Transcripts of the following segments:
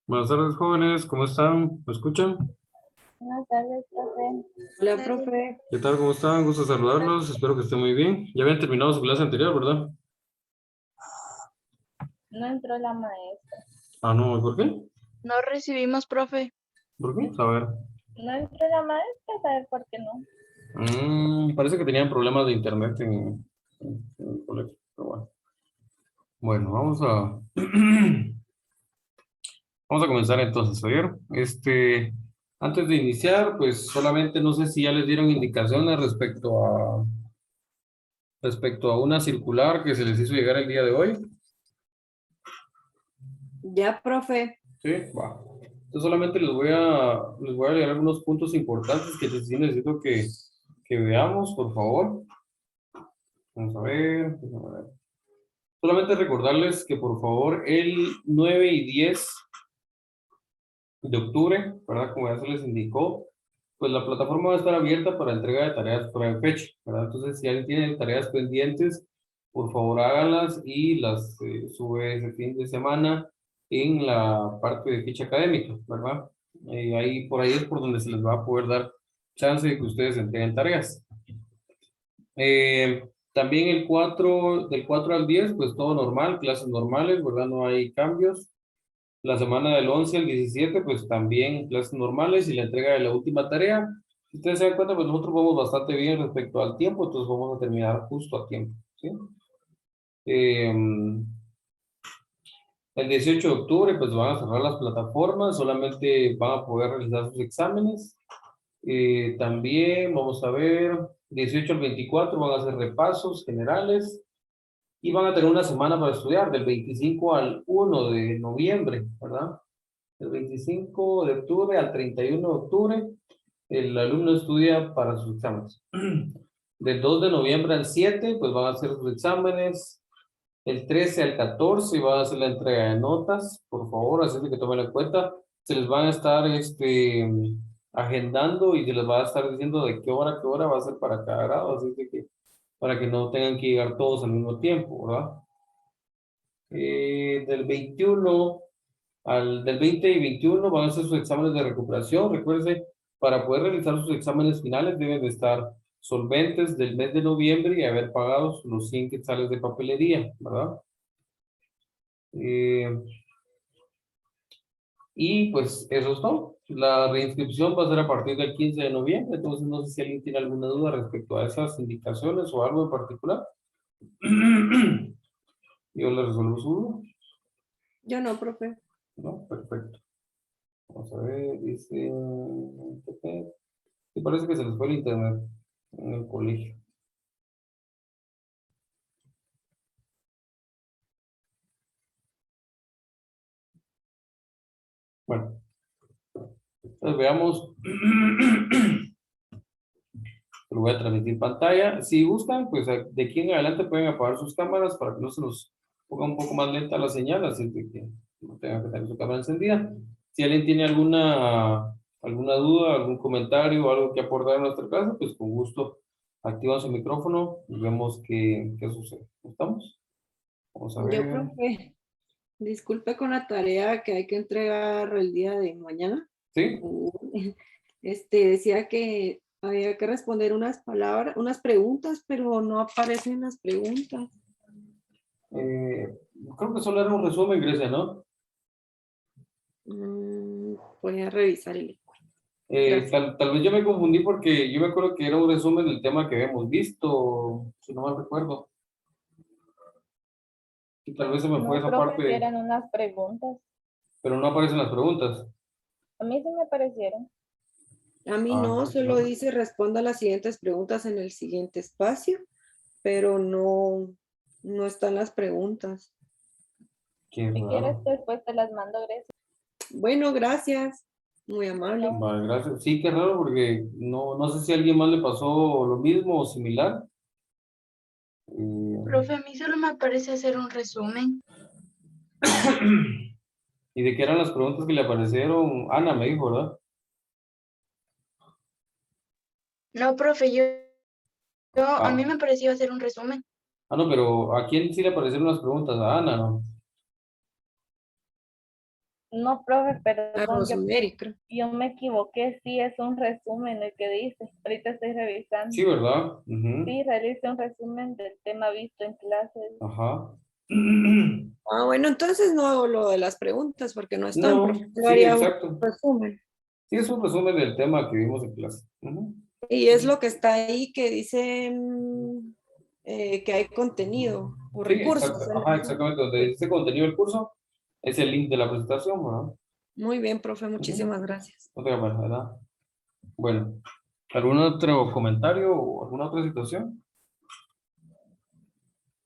Buenas tardes, jóvenes, ¿cómo están? ¿Me escuchan? Buenas tardes, profe. Hola, profe. ¿Qué tal? ¿Cómo están? Gusto saludarlos, espero que estén muy bien. Ya habían terminado su clase anterior, ¿verdad? No entró la maestra. Ah, no, ¿por qué? No recibimos, profe. ¿Por qué? A ver. No entró la maestra, a saber por qué no. Parece que tenían problemas de internet en el colegio, pero bueno. Bueno, vamos a comenzar entonces, ¿oyeron? Antes de iniciar, pues solamente no sé si ya les dieron indicaciones respecto a una circular que se les hizo llegar el día de hoy. Ya, profe. Sí, va. Yo solamente les voy a leer algunos puntos importantes que sí necesito que veamos, por favor. Vamos a ver, vamos a ver. Solamente recordarles que por favor el 9 y 10 de octubre, ¿verdad? Como ya se les indicó, pues la plataforma va a estar abierta para entrega de tareas fuera de fecha, ¿verdad? Entonces, si alguien tiene tareas pendientes, por favor háganlas y las sube ese fin de semana en la parte de ficha académica, ¿verdad? Por ahí es por donde se les va a poder dar chance de que ustedes entreguen tareas. También del 4 al 10, pues todo normal, clases normales, ¿verdad? No hay cambios. La semana del 11 al 17, pues también clases normales y la entrega de la última tarea. Si ustedes se dan cuenta, pues nosotros vamos bastante bien respecto al tiempo, entonces vamos a terminar justo a tiempo, ¿sí? El 18 de octubre, pues van a cerrar las plataformas, solamente van a poder realizar sus exámenes. También, vamos a ver, 18 al 24 van a hacer repasos generales y van a tener una semana para estudiar, del 25 al 1 de noviembre, ¿verdad? Del 25 de octubre al 31 de octubre, el alumno estudia para sus exámenes. Del 2 de noviembre al 7, pues van a hacer sus exámenes. El 13 al 14 va a hacer la entrega de notas, por favor, así que tomen en cuenta. Se les van a estar agendando y se les va a estar diciendo de qué hora va a ser para cada grado, así que para que no tengan que llegar todos al mismo tiempo, ¿verdad? Del 21 del 20 y 21 van a hacer sus exámenes de recuperación. Recuérdense, para poder realizar sus exámenes finales deben de estar solventes del mes de noviembre y haber pagado los 100 quetzales de papelería, ¿verdad? Eh, y pues eso es todo. La reinscripción va a ser a partir del 15 de noviembre, entonces no sé si alguien tiene alguna duda respecto a esas indicaciones o algo en particular. Yo le resuelvo su duda. Yo no, profe. No, perfecto. Vamos a ver, dice... Sí, parece que se les fue el internet en el colegio. Bueno, entonces veamos. Lo voy a transmitir pantalla. Si gustan, pues de aquí en adelante pueden apagar sus cámaras para que no se nos ponga un poco más lenta la señal, así de que no tengan que tener su cámara encendida. Si alguien tiene alguna duda, algún comentario o algo que aportar a nuestra clase, pues con gusto activan su micrófono y vemos qué sucede. ¿Estamos? Vamos a Yo, ver. profe, disculpe con la tarea que hay que entregar el día de mañana. ¿Sí? Decía que había que responder unas preguntas, pero no aparecen las preguntas. Creo que solo era un resumen, Grecia, ¿no? Voy a revisar el. Tal vez yo me confundí porque yo me acuerdo que era un resumen del tema que habíamos visto, si no mal recuerdo. Y tal vez se me fue No, esa profe, si parte, eran unas preguntas. pero no aparecen las preguntas. A mí sí me parecieron. A mí Ah, no, solo no. dice responda las siguientes preguntas en el siguiente espacio, pero no están las preguntas. Qué Si quieres, raro. después te las mando, Grecia. Bueno, gracias. Muy amable. No, Vale, gracias. Sí, qué raro porque no sé si a alguien más le pasó lo mismo o similar. Profe, a mí solo me parece hacer un resumen. ¿Y de qué eran las preguntas que le aparecieron? Ana me dijo, ¿verdad? No, profe, a mí Ah, me pareció hacer un resumen. no, pero ¿a quién sí le aparecieron las preguntas? A Ana, ¿no? No, profe, perdón, Rosemary, creo. yo me equivoqué, sí, es un resumen el que dice. Ahorita estoy revisando. Sí, ¿verdad? Ujú. Sí, realice un resumen del tema visto en clases. Ajá. Ah, bueno, entonces no hago lo de las preguntas porque no están, No, profe. Yo sí, haría un exacto. resumen. Sí, es un resumen del tema que vimos en clase. Ujú. Y es lo que está ahí que dice que hay contenido o Sí, recursos. exacto. Ajá, exactamente. Donde dice contenido del curso, es el link de la presentación, ¿verdad? Muy bien, profe, Ujú. muchísimas gracias. No te llamas, ¿verdad? Bueno, ¿algún otro comentario o alguna otra situación?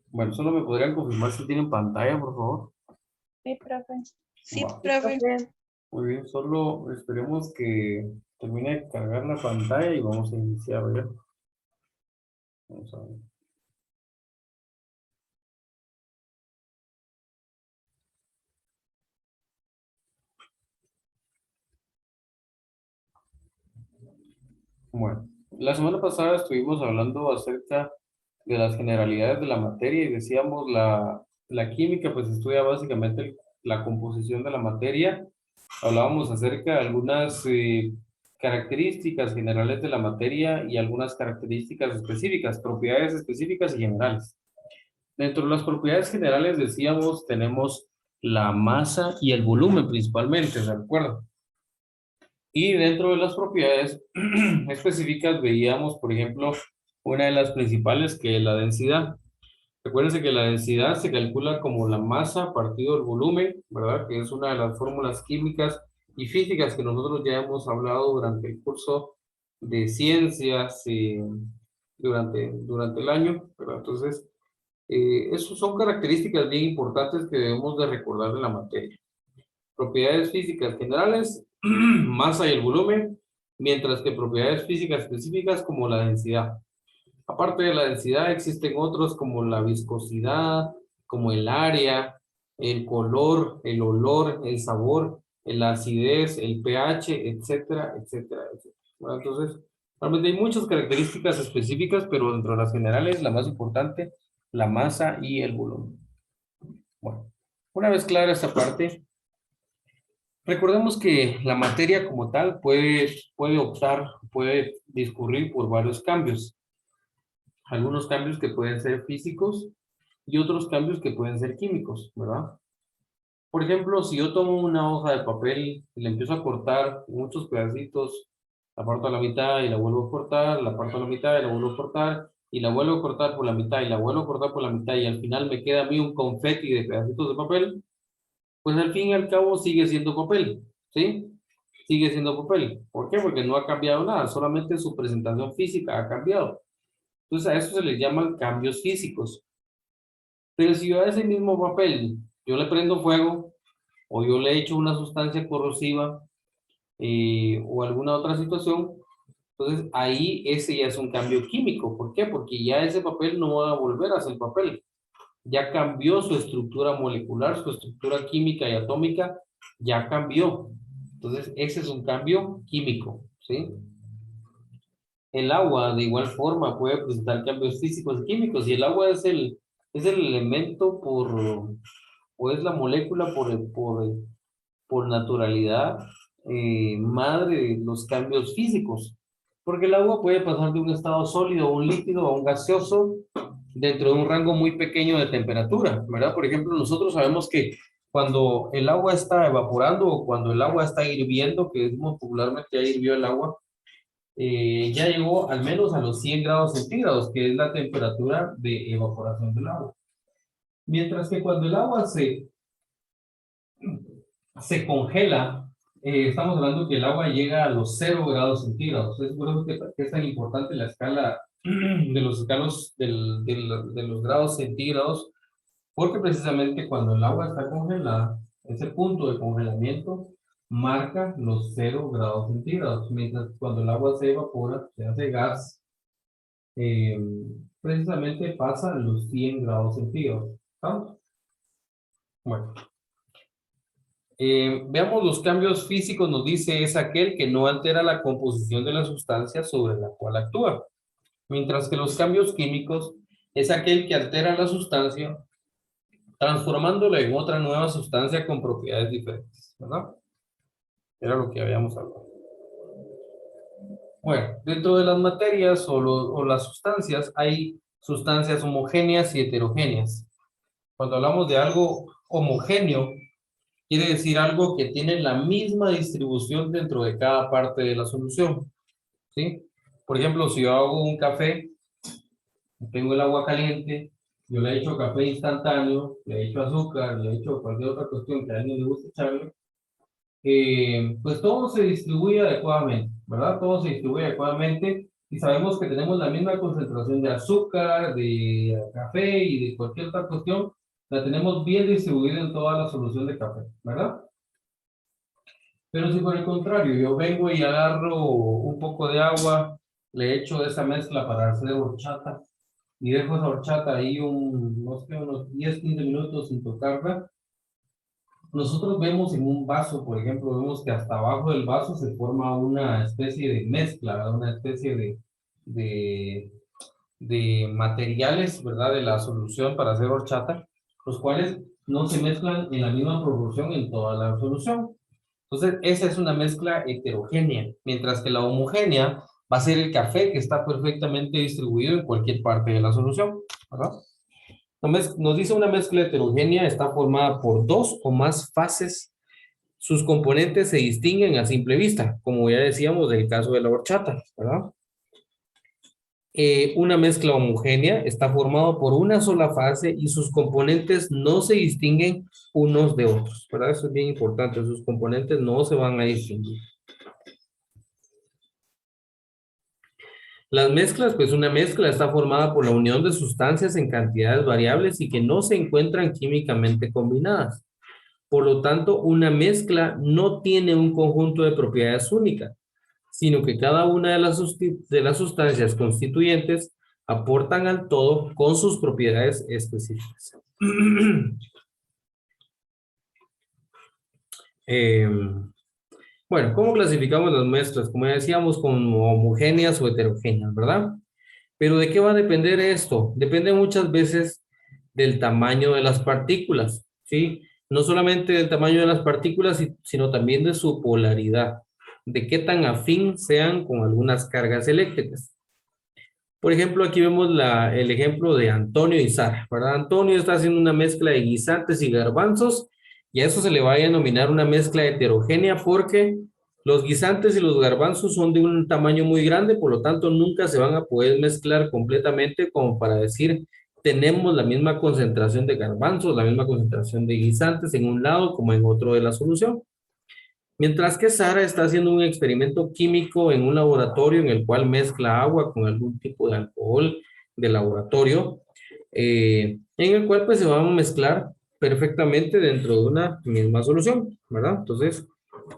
Bueno, solo me podrían confirmar si tienen pantalla, por favor. Sí, profe. Sí, Va. profe. Profe, Muy bien, solo esperemos que termine de cargar la pantalla y vamos a iniciar, ¿verdad? Vamos a ver. Bueno, la semana pasada estuvimos hablando acerca de las generalidades de la materia y decíamos la química pues estudia básicamente la composición de la materia. Hablábamos acerca de algunas características generales de la materia y algunas características específicas, propiedades específicas y generales. Dentro de las propiedades generales decíamos tenemos la masa y el volumen principalmente, ¿de acuerdo? Y dentro de las propiedades específicas veíamos, por ejemplo, una de las principales que es la densidad. Recuérdense que la densidad se calcula como la masa partido el volumen, ¿verdad? Que es una de las fórmulas químicas y físicas que nosotros ya hemos hablado durante el curso de ciencias durante el año, ¿verdad? Entonces, esas son características bien importantes que debemos de recordar de la materia. Propiedades físicas generales, masa y el volumen, mientras que propiedades físicas específicas como la densidad. Aparte de la densidad, existen otros como la viscosidad, como el área, el color, el olor, el sabor, la acidez, el pH, etcétera, etcétera, etcétera. Bueno, entonces, realmente hay muchas características específicas, pero dentro de las generales, la más importante, la masa y el volumen. Bueno, una vez clara esta parte, recordemos que la materia como tal puede discurrir por varios cambios. Algunos cambios que pueden ser físicos y otros cambios que pueden ser químicos, ¿verdad? Por ejemplo, si yo tomo una hoja de papel y la empiezo a cortar en muchos pedacitos, la parto a la mitad y la vuelvo a cortar, la parto a la mitad y la vuelvo a cortar, y la vuelvo a cortar por la mitad y la vuelvo a cortar por la mitad, y al final me queda a mí un confeti de pedacitos de papel, pues al fin y al cabo sigue siendo papel, ¿sí? Sigue siendo papel. ¿Por qué? Porque no ha cambiado nada, solamente su presentación física ha cambiado. Entonces a eso se les llaman cambios físicos. Pero si yo a ese mismo papel, yo le prendo fuego o yo le echo una sustancia corrosiva o alguna otra situación, entonces ahí ese ya es un cambio químico. ¿Por qué? Porque ya ese papel no va a volver a ser papel. Ya cambió su estructura molecular, su estructura química y atómica, ya cambió. Entonces ese es un cambio químico, ¿sí? El agua de igual forma puede presentar cambios físicos y químicos y el agua es el elemento o es la molécula por naturalidad madre de los cambios físicos. Porque el agua puede pasar de un estado sólido a un líquido a un gaseoso dentro de un rango muy pequeño de temperatura, ¿verdad? Por ejemplo, nosotros sabemos que cuando el agua está evaporando o cuando el agua está hirviendo, que decimos popularmente ya hirvió el agua, ya llegó al menos a los 100 grados centígrados, que es la temperatura de evaporación del agua. Mientras que cuando el agua se congela, estamos hablando que el agua llega a los 0 grados centígrados. Es por eso que es tan importante la escala de los escalos de los grados centígrados, porque precisamente cuando el agua está congelada, ese punto de congelamiento marca los 0 grados centígrados, mientras que cuando el agua se evapora, se hace gas, eh, precisamente pasa a los 100 grados centígrados. ¿Estamos? Bueno. Veamos los cambios físicos, nos dice es aquel que no altera la composición de la sustancia sobre la cual actúa, mientras que los cambios químicos es aquel que altera la sustancia transformándola en otra nueva sustancia con propiedades diferentes, ¿verdad? Era lo que habíamos hablado. Bueno, dentro de las materias o las sustancias, hay sustancias homogéneas y heterogéneas. Cuando hablamos de algo homogéneo, quiere decir algo que tiene la misma distribución dentro de cada parte de la solución, ¿sí? Por ejemplo, si yo hago un café, tengo el agua caliente, yo le echo café instantáneo, le echo azúcar, le echo cualquier otra cuestión que a alguien le guste echarle, pues todo se distribuye adecuadamente, ¿verdad? Todo se distribuye adecuadamente y sabemos que tenemos la misma concentración de azúcar, de café y de cualquier otra cuestión, la tenemos bien distribuida en toda la solución de café, ¿verdad? Pero si por el contrario yo vengo y agarro un poco de agua, le echo esa mezcla para hacer horchata y dejo esa horchata ahí no sé, unos 10, 15 minutos sin tocarla, nosotros vemos en un vaso, por ejemplo, vemos que hasta abajo del vaso se forma una especie de mezcla, ¿verdad? Una especie de, de materiales, ¿verdad? De la solución para hacer horchata, los cuales no se mezclan en la misma proporción en toda la solución. Entonces, esa es una mezcla heterogénea, mientras que la homogénea va a ser el café que está perfectamente distribuido en cualquier parte de la solución, ¿verdad? Nos dice una mezcla heterogénea está formada por dos o más fases. Sus componentes se distinguen a simple vista, como ya decíamos del caso de la horchata, ¿verdad? Una mezcla homogénea está formada por una sola fase y sus componentes no se distinguen unos de otros, ¿verdad? Eso es bien importante, sus componentes no se van a distinguir. Las mezclas, pues una mezcla está formada por la unión de sustancias en cantidades variables y que no se encuentran químicamente combinadas. Por lo tanto, una mezcla no tiene un conjunto de propiedades únicas, sino que cada una de las sustancias constituyentes aportan al todo con sus propiedades específicas. Bueno, ¿cómo clasificamos las mezclas? Como ya decíamos, como homogéneas o heterogéneas, ¿verdad? Pero ¿de qué va a depender esto? Depende muchas veces del tamaño de las partículas, ¿sí? No solamente del tamaño de las partículas, sino también de su polaridad, de qué tan afín sean con algunas cargas eléctricas. Por ejemplo, aquí vemos el ejemplo de Antonio y Sara, ¿verdad? Antonio está haciendo una mezcla de guisantes y garbanzos y a eso se le va a denominar una mezcla heterogénea porque los guisantes y los garbanzos son de un tamaño muy grande, por lo tanto nunca se van a poder mezclar completamente como para decir tenemos la misma concentración de garbanzos, la misma concentración de guisantes en un lado como en otro de la solución. Mientras que Sara está haciendo un experimento químico en un laboratorio en el cual mezcla agua con algún tipo de alcohol de laboratorio, en el cual pues se van a mezclar perfectamente dentro de una misma solución, ¿verdad? Entonces,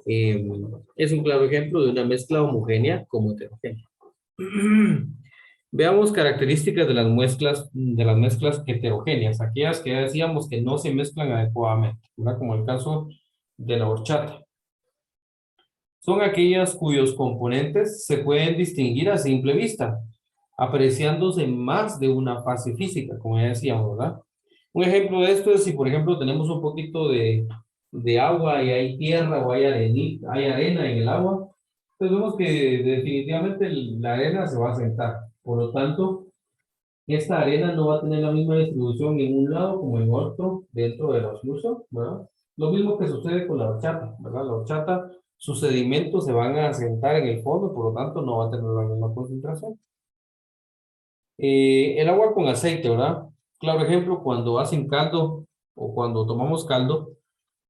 es un claro ejemplo de una mezcla homogénea como heterogénea. Veamos características de las mezclas heterogéneas, aquellas que ya decíamos que no se mezclan adecuadamente, ¿verdad? Como el caso de la horchata. Son aquellas cuyos componentes se pueden distinguir a simple vista, apreciándose más de una fase física, como ya decíamos, ¿verdad? Un ejemplo de esto es si, por ejemplo, tenemos un poquito de agua y hay tierra o hay arena en el agua, pues vemos que definitivamente la arena se va a sentar. Por lo tanto, esta arena no va a tener la misma distribución en un lado como en otro dentro de la solución, ¿verdad? Lo mismo que sucede con la horchata, ¿verdad? La horchata, sus sedimentos se van a asentar en el fondo, por lo tanto no va a tener la misma concentración. El agua con aceite, ¿verdad? Claro ejemplo, cuando hacen caldo o cuando tomamos caldo,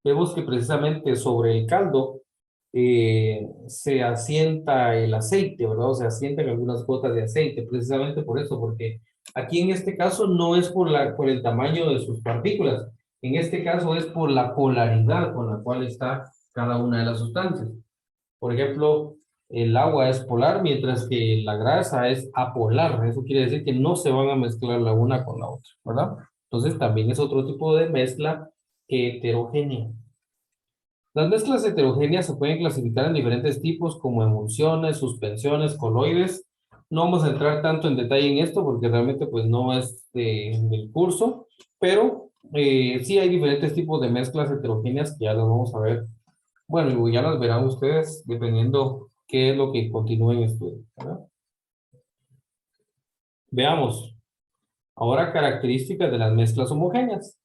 vemos que precisamente sobre el caldo se asienta el aceite, ¿verdad? O se asientan algunas gotas de aceite, precisamente por eso, porque aquí en este caso no es por el tamaño de sus partículas, en este caso es por la polaridad con la cual está cada una de las sustancias. Por ejemplo, el agua es polar, mientras que la grasa es apolar. Eso quiere decir que no se van a mezclar la una con la otra, ¿verdad? Entonces también es otro tipo de mezcla heterogénea. Las mezclas heterogéneas se pueden clasificar en diferentes tipos como emulsiones, suspensiones, coloides. No vamos a entrar tanto en detalle en esto porque realmente pues no es del curso, pero Sí hay diferentes tipos de mezclas heterogéneas que ya las vamos a ver. Bueno, y ya las verán ustedes dependiendo qué es lo que continúen estudiando, ¿verdad? Veamos. Ahora características de las mezclas homogéneas.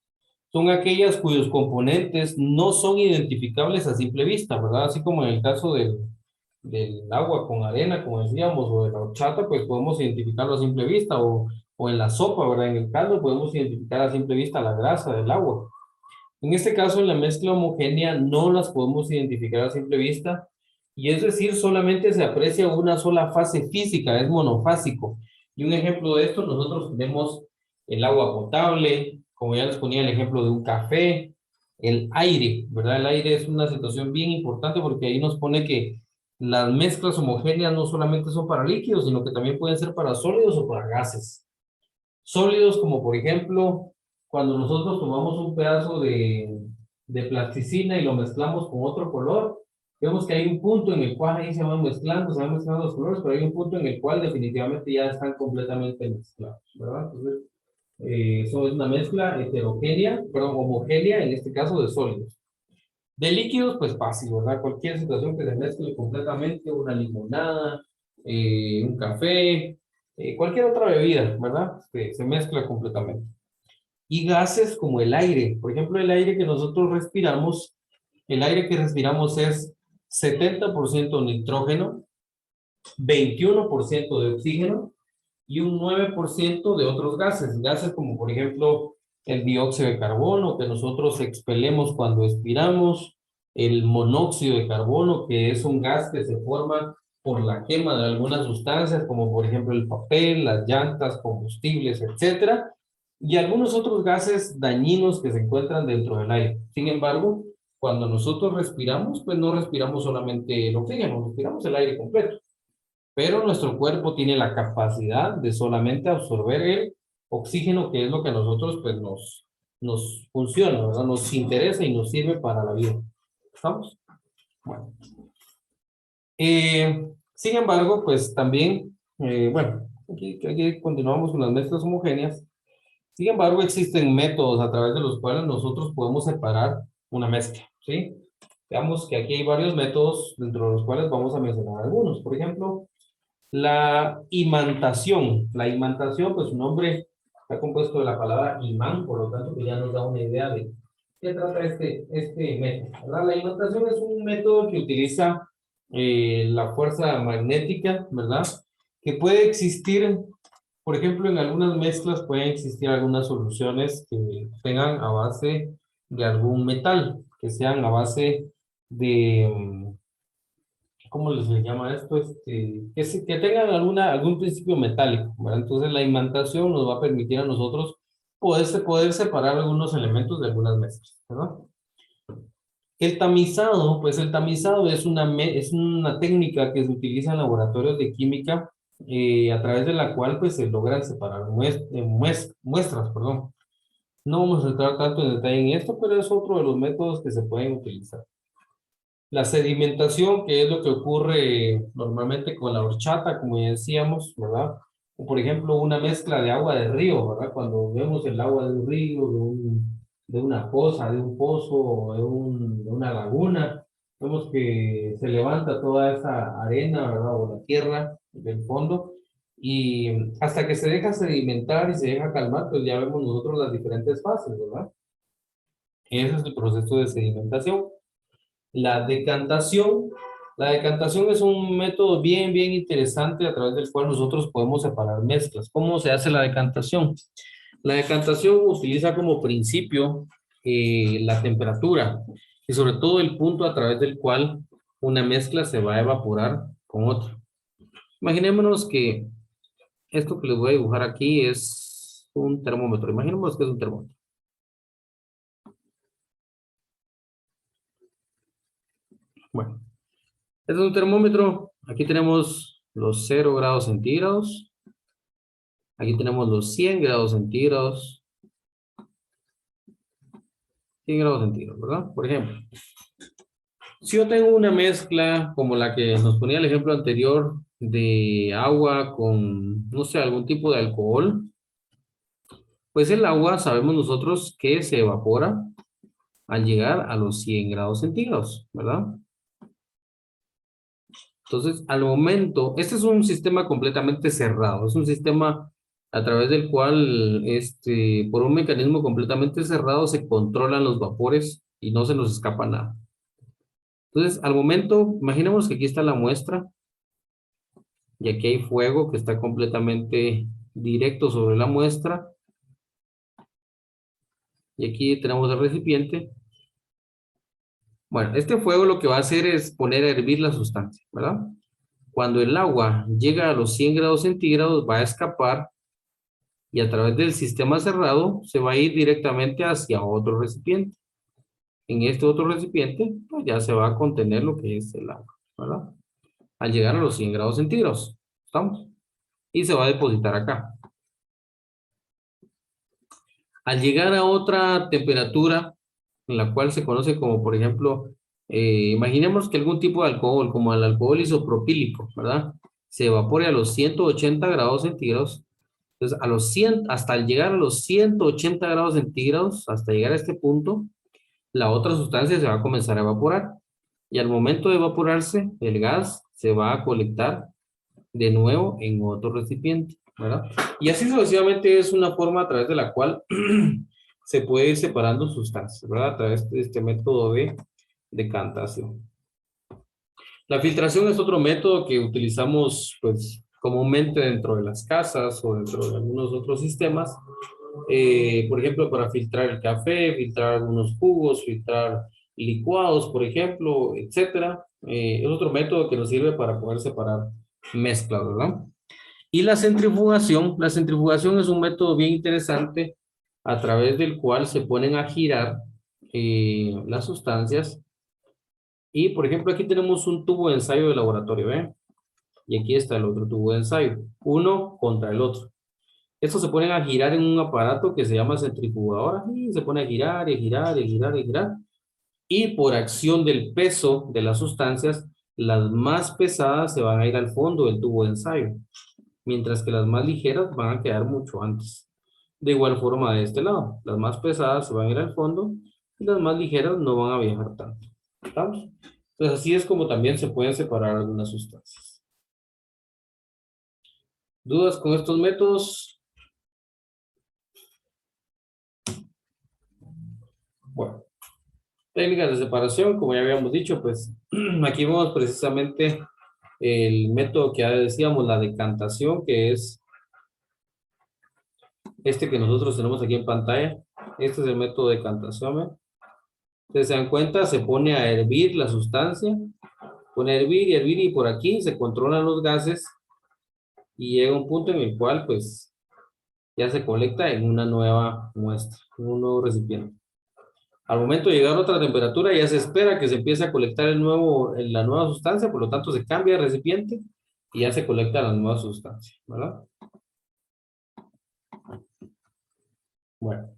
Son aquellas cuyos componentes no son identificables a simple vista, ¿verdad? Así como en el caso del agua con arena, como decíamos, o de la horchata, pues podemos identificarlo a simple vista, o en la sopa, ¿verdad? En el caldo podemos identificar a simple vista la grasa del agua. En este caso, en la mezcla homogénea no las podemos identificar a simple vista, y es decir, solamente se aprecia una sola fase física, es monofásico. Y un ejemplo de esto, nosotros tenemos el agua potable, como ya les ponía el ejemplo de un café, el aire, ¿verdad? El aire es una situación bien importante porque ahí nos pone que las mezclas homogéneas no solamente son para líquidos, sino que también pueden ser para sólidos o para gases. Sólidos como por ejemplo, cuando nosotros tomamos un pedazo de plasticina y lo mezclamos con otro color, vemos que hay un punto en el cual ahí se van mezclando los colores, pero hay un punto en el cual definitivamente ya están completamente mezclados, ¿verdad? Entonces, eso es una mezcla heterogénea, pero homogénea, en este caso de sólidos. De líquidos, pues fácil, ¿verdad? Cualquier situación que se mezcle completamente, una limonada, un café, cualquier otra bebida, ¿verdad? Se mezcla completamente. Y gases como el aire, por ejemplo, el aire que nosotros respiramos, el aire que respiramos es 70% nitrógeno, 21% de oxígeno y un 9% de otros gases. Gases como por ejemplo el dióxido de carbono que nosotros expelemos cuando expiramos, el monóxido de carbono que es un gas que se forma por la quema de algunas sustancias como por ejemplo el papel, las llantas, combustibles, etcétera, y algunos otros gases dañinos que se encuentran dentro del aire. Sin embargo, cuando nosotros respiramos, pues no respiramos solamente el oxígeno, respiramos el aire completo, pero nuestro cuerpo tiene la capacidad de solamente absorber el oxígeno, que es lo que a nosotros pues nos funciona, ¿verdad? Nos interesa y nos sirve para la vida. ¿Estamos? Bueno. Sin embargo, pues también, bueno, aquí continuamos con las mezclas homogéneas. Sin embargo, existen métodos a través de los cuales nosotros podemos separar una mezcla, ¿sí? Veamos que aquí hay varios métodos dentro de los cuales vamos a mencionar algunos. Por ejemplo, la imantación. La imantación, pues su nombre está compuesto de la palabra imán, por lo tanto que ya nos da una idea de qué trata este método, ¿verdad? La imantación es un método que utiliza la fuerza magnética, ¿verdad? Que puede existir, por ejemplo, en algunas mezclas pueden existir algunas soluciones que tengan a base de algún metal, que sean a base de, ¿cómo les se llama esto? Que tengan algún principio metálico, ¿verdad? Entonces la imantación nos va a permitir a nosotros poder separar algunos elementos de algunas mezclas, ¿verdad? El tamizado, pues el tamizado es es una técnica que se utiliza en laboratorios de química a través de la cual pues se logran separar muestras, perdón. No vamos a entrar tanto en detalle en esto, pero es otro de los métodos que se pueden utilizar. La sedimentación, que es lo que ocurre normalmente con la horchata, como ya decíamos, ¿verdad? O por ejemplo, una mezcla de agua de río, ¿verdad? Cuando vemos el agua de un río, de una poza, de un pozo, o de una laguna, vemos que se levanta toda esa arena, ¿verdad? O la tierra del fondo, y hasta que se deja sedimentar y se deja calmar, pues ya vemos nosotros las diferentes fases, ¿verdad? Ese es el proceso de sedimentación. La decantación. La decantación es un método bien interesante a través del cual nosotros podemos separar mezclas. ¿Cómo se hace la decantación? La decantación utiliza como principio la temperatura y sobre todo el punto a través del cual una mezcla se va a evaporar con otra. Imaginémonos que esto que les voy a dibujar aquí es un termómetro. Imaginémonos que es un termómetro. Bueno, este es un termómetro. Aquí tenemos los 0 grados centígrados. Aquí tenemos los 100 grados centígrados. 100 grados centígrados, ¿verdad? Por ejemplo, si yo tengo una mezcla como la que nos ponía el ejemplo anterior de agua con, no sé, algún tipo de alcohol, Pues el agua sabemos nosotros que se evapora al llegar a los 100 grados centígrados, ¿verdad? Entonces, al momento, este es un sistema completamente cerrado, es un sistema a través del cual, por un mecanismo completamente cerrado, se controlan los vapores y no se nos escapa nada. Entonces, al momento, imaginemos que aquí está la muestra y aquí hay fuego que está completamente directo sobre la muestra y aquí tenemos el recipiente. Bueno, este fuego lo que va a hacer es poner a hervir la sustancia, ¿verdad? Cuando el agua llega a los 100 grados centígrados, va a escapar y a través del sistema cerrado se va a ir directamente hacia otro recipiente. En este otro recipiente, pues ya se va a contener lo que es el agua, ¿verdad? Al llegar a los 100 grados centígrados, ¿estamos? Y se va a depositar acá. Al llegar a otra temperatura, en la cual se conoce como, por ejemplo, imaginemos que algún tipo de alcohol, como el alcohol isopropílico, ¿verdad? Se evapore a los 180 grados centígrados. Entonces, a los 100, hasta llegar a los 180 grados centígrados, hasta llegar a este punto, la otra sustancia se va a comenzar a evaporar. Y al momento de evaporarse, el gas se va a colectar de nuevo en otro recipiente, ¿verdad? Y así sucesivamente es una forma a través de la cual se puede ir separando sustancias, ¿verdad? A través de este método de decantación. La filtración es otro método que utilizamos, pues, comúnmente dentro de las casas o dentro de algunos otros sistemas. Por ejemplo, para filtrar el café, filtrar algunos jugos, filtrar licuados, por ejemplo, etcétera. Es otro método que nos sirve para poder separar mezclas, ¿verdad? Y la centrifugación es un método bien interesante a través del cual se ponen a girar las sustancias. Y, por ejemplo, aquí tenemos un tubo de ensayo de laboratorio, ¿ven? Y aquí está el otro tubo de ensayo, uno contra el otro. Estos se ponen a girar en un aparato que se llama centrifugadora y se pone a girar y a girar y a girar y a girar. Y por acción del peso de las sustancias, las más pesadas se van a ir al fondo del tubo de ensayo, mientras que las más ligeras van a quedar mucho antes. De igual forma de este lado, las más pesadas se van a ir al fondo y las más ligeras no van a viajar tanto. ¿Estamos? Entonces así es como también se pueden separar algunas sustancias. ¿Dudas con estos métodos? Bueno, técnicas de separación, como ya habíamos dicho, pues aquí vemos precisamente el método que ya decíamos, la decantación, que es este que nosotros tenemos aquí en pantalla. Este es el método de decantación, ¿eh? Ustedes se dan cuenta, se pone a hervir la sustancia, pone a hervir y por aquí se controlan los gases y llega un punto en el cual pues ya se colecta en una nueva muestra, en un nuevo recipiente. Al momento de llegar a otra temperatura ya se espera que se empiece a colectar la nueva sustancia, por lo tanto se cambia de recipiente y ya se colecta la nueva sustancia, ¿verdad? Bueno.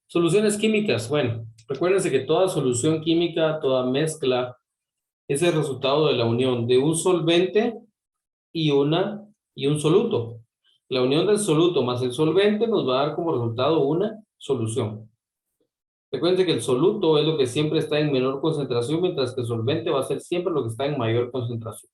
Soluciones químicas. Bueno, recuérdense que toda solución química, toda mezcla, es el resultado de la unión de un solvente y un soluto. La unión del soluto más el solvente nos va a dar como resultado una solución. Recuerden que el soluto es lo que siempre está en menor concentración, mientras que el solvente va a ser siempre lo que está en mayor concentración.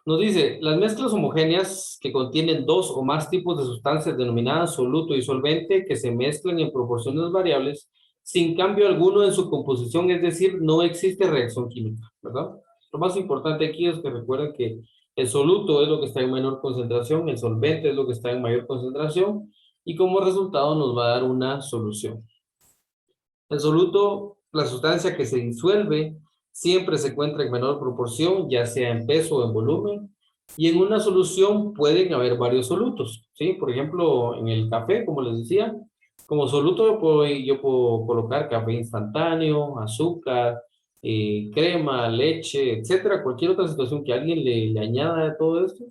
Nos dice, las mezclas homogéneas que contienen dos o más tipos de sustancias denominadas soluto y solvente que se mezclan en proporciones variables sin cambio alguno en su composición, es decir, no existe reacción química, ¿verdad? Lo más importante aquí es que recuerden que el soluto es lo que está en menor concentración, el solvente es lo que está en mayor concentración y como resultado nos va a dar una solución. El soluto, la sustancia que se disuelve, siempre se encuentra en menor proporción, ya sea en peso o en volumen, y en una solución pueden haber varios solutos, ¿sí? Por ejemplo, en el café, como les decía, como soluto yo puedo colocar café instantáneo, azúcar, crema, leche, etcétera, cualquier otra situación que alguien le añada a todo esto,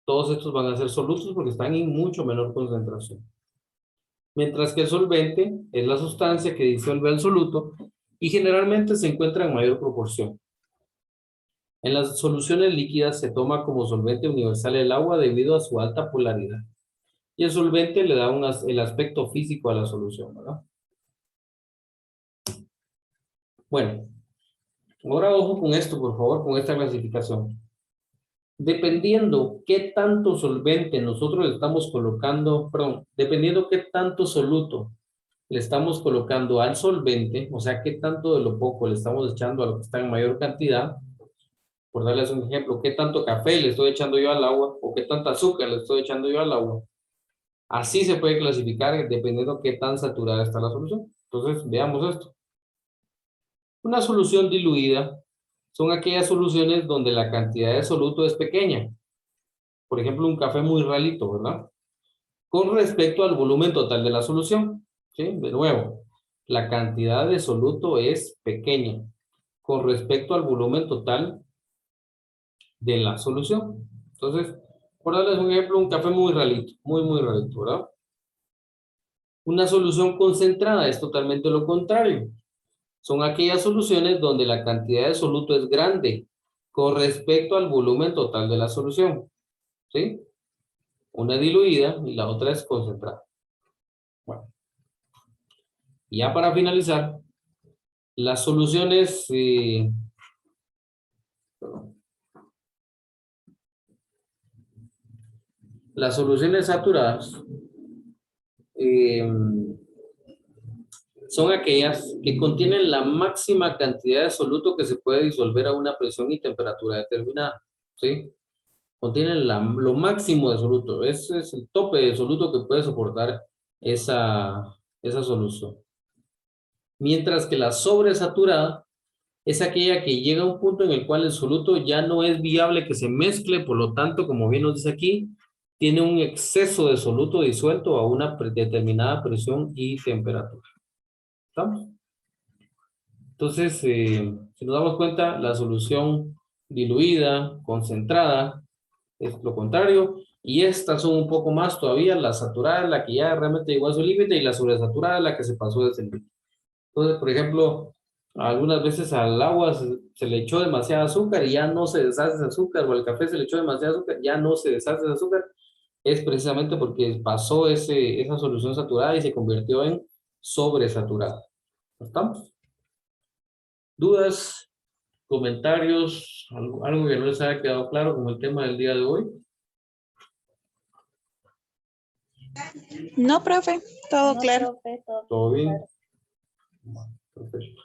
todos estos van a ser solutos porque están en mucho menor concentración. Mientras que el solvente es la sustancia que disuelve el soluto y generalmente se encuentra en mayor proporción. En las soluciones líquidas se toma como solvente universal el agua debido a su alta polaridad. Y el solvente le da el aspecto físico a la solución, ¿verdad? Bueno, ahora ojo con esto, por favor, con esta clasificación. Dependiendo qué tanto solvente nosotros le estamos colocando, perdón, dependiendo qué tanto soluto le estamos colocando al solvente, o sea, qué tanto de lo poco le estamos echando a lo que está en mayor cantidad, por darles un ejemplo, qué tanto café le estoy echando yo al agua o qué tanta azúcar le estoy echando yo al agua. Así se puede clasificar dependiendo qué tan saturada está la solución. Entonces, veamos esto. Una solución diluida son aquellas soluciones donde la cantidad de soluto es pequeña. Por ejemplo, un café muy ralito, ¿verdad? Con respecto al volumen total de la solución. ¿Sí? De nuevo, la cantidad de soluto es pequeña con respecto al volumen total de la solución. Entonces, por darles un ejemplo, un café muy ralito, muy ralito, ¿verdad? Una solución concentrada es totalmente lo contrario. Son aquellas soluciones donde la cantidad de soluto es grande con respecto al volumen total de la solución. ¿Sí? Una diluida y la otra es concentrada. Bueno. Y ya para finalizar, las soluciones... las soluciones saturadas son aquellas que contienen la máxima cantidad de soluto que se puede disolver a una presión y temperatura determinada. ¿Sí? Contienen lo máximo de soluto. Ese es el tope de soluto que puede soportar esa solución. Mientras que la sobresaturada es aquella que llega a un punto en el cual el soluto ya no es viable que se mezcle, por lo tanto, como bien nos dice aquí, tiene un exceso de soluto disuelto a una determinada presión y temperatura. ¿Estamos? Entonces, si nos damos cuenta, la solución diluida, concentrada, es lo contrario, y estas son un poco más todavía, la saturada, la que ya realmente llegó a su límite, y la sobresaturada, la que se pasó de ese límite. Entonces, por ejemplo, algunas veces al agua se le echó demasiada azúcar y ya no se deshace ese azúcar, o al café se le echó demasiada azúcar, ya no se deshace ese azúcar, es precisamente porque pasó esa solución saturada y se convirtió en sobresaturada. ¿Estamos? ¿Dudas, comentarios, algo que no les haya quedado claro con el tema del día de hoy? No, profe, todo No, claro. profe, todo ¿Todo bien? claro. Perfecto.